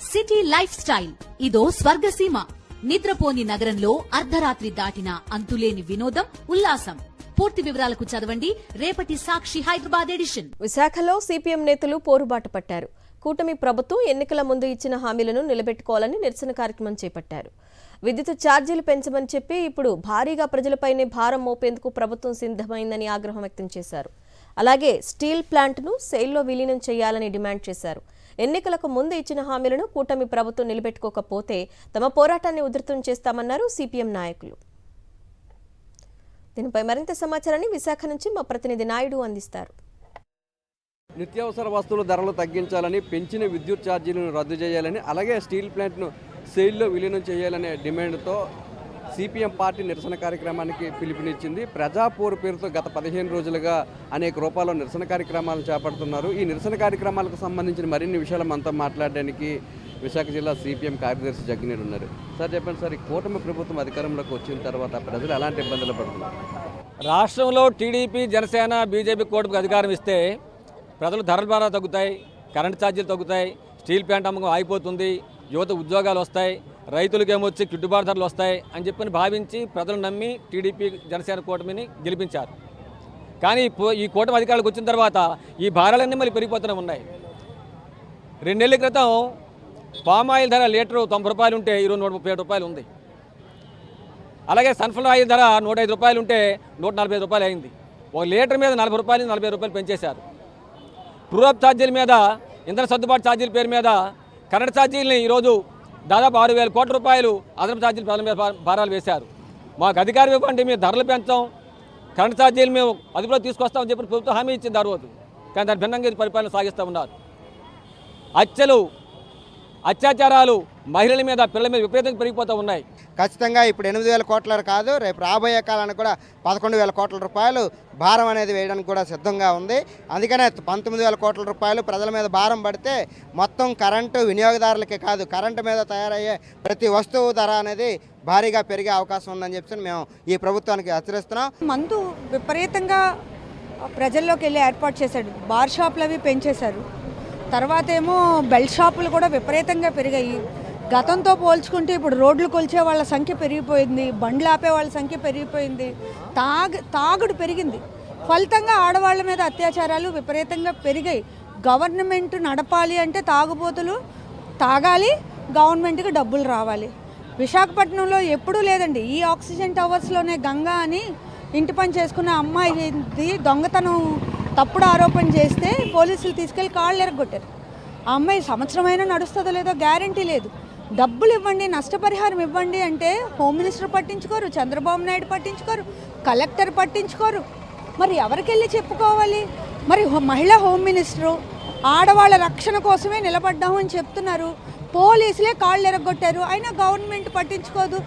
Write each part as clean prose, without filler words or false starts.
City life style ఇదో స్వర్గసీమ. నిద్రపోని నగరంలో అర్ధరాత్రి దాటిన అంతులేని వినోదం, ఉల్లాసం. పూర్తి వివరాలకు చదవండి రేపటి సాక్షి హైదరాబాద్ ఎడిషన్. విశాఖలో సిపిఎం నేతలు పోరుబాట పట్టారు. కూటమి ప్రభుత్వం ఎన్నికల ముందు ఇచ్చిన హామీలను నిలబెట్టుకోవాలని నిరసన కార్యక్రమం చేపట్టారు. విద్యుత్ ఛార్జీలు పెంచమని చెప్పి ఇప్పుడు భారీగా ప్రజలపైనే భారం మోపేందుకు ప్రభుత్వం సిద్ధమైందని ఆగ్రహం వ్యక్తం చేశారు. అలాగే స్టీల్ ప్లాంట్ను సెయిల్లో విలీనం చేయాలని డిమాండ్ చేశారు. ఎన్నికలకు ముందు ఇచ్చిన హామీలను కూటమి ప్రభుత్వం నిలబెట్టుకోకపోతే తమ పోరాటాన్ని ఉధృతం చేస్తామన్నారు సిపిఎం నాయకులు. దీనిపై మరింత సమాచారాన్ని విశాఖ నుంచి మా ప్రతినిధి నాయుడు అందిస్తారు. నిత్యావసర వస్తువుల ధరలు తగ్గించాలని, పెంచిన విద్యుత్ ఛార్జీలను రద్దు చేయాలని, అలాగే స్టీల్ ప్లాంట్ను సెయిల్లో విలీనం చేయాలనే డిమాండ్తో సిపిఎం పార్టీ నిరసన కార్యక్రమానికి పిలుపునిచ్చింది. ప్రజాపోరు పేరుతో గత 15 రోజులుగా అనేక రూపాల్లో నిరసన కార్యక్రమాలు చేపడుతున్నారు. ఈ నిరసన కార్యక్రమాలకు సంబంధించిన మరిన్ని విషయాలు మనతో మాట్లాడడానికి విశాఖ జిల్లా సిపిఎం కార్యదర్శి జగ్గినేడు ఉన్నారు. సార్ చెప్పండి సార్, ఈ కూటమి ప్రభుత్వం అధికారంలోకి వచ్చిన తర్వాత ప్రజలు ఎలాంటి ఇబ్బందులు పడుతున్నారు? రాష్ట్రంలో టీడీపీ, జనసేన, బీజేపీ కూటమికి అధికారం ఇస్తే ప్రజలు ధరల ద్వారా తగ్గుతాయి, కరెంటు ఛార్జీలు తగ్గుతాయి, స్టీల్ ప్లాంట్ అమ్మకం ఆగిపోతుంది, యువత ఉద్యోగాలు వస్తాయి, రైతులకేమొచ్చి గిట్టుబాటు ధరలు వస్తాయి అని చెప్పని భావించి ప్రజలు నమ్మి టీడీపీ, జనసేన కూటమిని గెలిపించారు. కానీ ఈ కూటమి అధికారులకు వచ్చిన తర్వాత ఈ భారాలన్నీ మళ్ళీ పెరిగిపోతూనే ఉన్నాయి. 2 నెలల క్రితం పామాయిల్ ధర లీటరు 90 రూపాయలు ఉంటే ఈరోజు 137 రూపాయలు ఉంది. అలాగే సన్ఫ్లవర్ ఆయిల్ ధర 105 రూపాయలు ఉంటే 145 రూపాయలు అయింది. 1 లీటర్ మీద 40 రూపాయలు 40 రూపాయలు పెంచేశారు. ట్రూఅప్ ఛార్జీల మీద, ఇంధన సర్దుబాటు ఛార్జీల పేరు మీద కరెంట్ ఛార్జీలని ఈరోజు దాదాపు 6,000 కోట్ల రూపాయలు అదనపు ఛార్జీలు ప్రజల మీద భారాలు వేశారు. మాకు అధికారం ఇవ్వండి, మేము ధరలు పెంచాం, కరెంట్ ఛార్జీలు మేము అదుపులో తీసుకొస్తామని చెప్పి ప్రభుత్వం హామీ ఇచ్చింది ఆ రోజు. కానీ దాని భిన్నంగా పరిపాలన సాగిస్తూ ఉన్నారు. అత్యాచారాలు మహిళల మీద, పిల్లల మీద విపరీతంగా పెరిగిపోతూ ఉన్నాయి. ఖచ్చితంగా ఇప్పుడు 8,000 కోట్ల కాదు, రేపు రాబోయే కాలానికి కూడా 11,000 కోట్ల రూపాయలు భారం అనేది వేయడానికి కూడా సిద్ధంగా ఉంది. అందుకనే 19,000 కోట్ల రూపాయలు ప్రజల మీద భారం పడితే మొత్తం కరెంటు వినియోగదారులకే కాదు, కరెంటు మీద తయారయ్యే ప్రతి వస్తువు ధర అనేది భారీగా పెరిగే అవకాశం ఉందని చెప్పి మేము ఈ ప్రభుత్వానికి హెచ్చరిస్తున్నాం. మందు విపరీతంగా ప్రజల్లోకి వెళ్ళి ఏర్పాటు చేశాడు. బార్ షాపులు అవి పెంచేశారు. తర్వాత ఏమో బెల్ట్ షాపులు కూడా విపరీతంగా పెరిగాయి. గతంతో పోల్చుకుంటే ఇప్పుడు రోడ్లు కొలిచే వాళ్ళ సంఖ్య పెరిగిపోయింది, బండ్లు ఆపే వాళ్ళ సంఖ్య పెరిగిపోయింది, తాగుడు పెరిగింది. ఫలితంగా ఆడవాళ్ళ మీద అత్యాచారాలు విపరీతంగా పెరిగాయి. గవర్నమెంట్ నడపాలి అంటే తాగుబోతులు తాగాలి, గవర్నమెంట్కి డబ్బులు రావాలి. విశాఖపట్నంలో ఎప్పుడూ లేదండి. ఈ ఆక్సిజన్ టవర్స్లోనే గంగా అని ఇంటి పని చేసుకున్న అమ్మాయి దొంగతనం తప్పుడు ఆరోపణ చేస్తే పోలీసులు తీసుకెళ్లి కాళ్ళు ఎరగొట్టారు. ఆ అమ్మాయి సంవత్సరమైనా నడుస్తుందో లేదో గ్యారంటీ లేదు. డబ్బులు ఇవ్వండి, నష్టపరిహారం ఇవ్వండి అంటే హోమ్ మినిస్టర్ పట్టించుకోరు, చంద్రబాబు నాయుడు పట్టించుకోరు, కలెక్టర్ పట్టించుకోరు. మరి ఎవరికెళ్ళి చెప్పుకోవాలి? మరి మహిళా హోమ్ మినిస్టరు ఆడవాళ్ళ రక్షణ కోసమే నిలబడ్డాము అని చెప్తున్నారు, పోలీసులే కాళ్ళు ఎరగొట్టారు, అయినా గవర్నమెంట్ పట్టించుకోదు.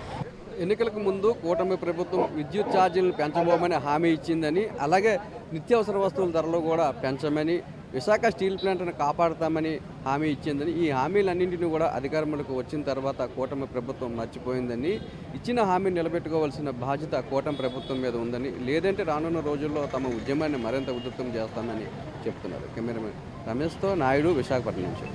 ఎన్నికలకు ముందు కూటమి ప్రభుత్వం విద్యుత్ ఛార్జీలను పెంచబోమని హామీ ఇచ్చిందని, అలాగే నిత్యావసర వస్తువుల ధరలు కూడా పెంచమని, విశాఖ స్టీల్ ప్లాంట్ను కాపాడుతామని హామీ ఇచ్చిందని, ఈ హామీలన్నింటినీ కూడా అధికారంలోకి వచ్చిన తర్వాత కూటమి ప్రభుత్వం మర్చిపోయిందని, ఇచ్చిన హామీని నిలబెట్టుకోవాల్సిన బాధ్యత కూటమి ప్రభుత్వం మీద ఉందని, లేదంటే రానున్న రోజుల్లో తమ ఉద్యమాన్ని మరింత ఉధృతం చేస్తామని చెప్తున్నారు. కెమెరామెన్ రమేష్తో నాయుడు, విశాఖపట్నం నుంచి.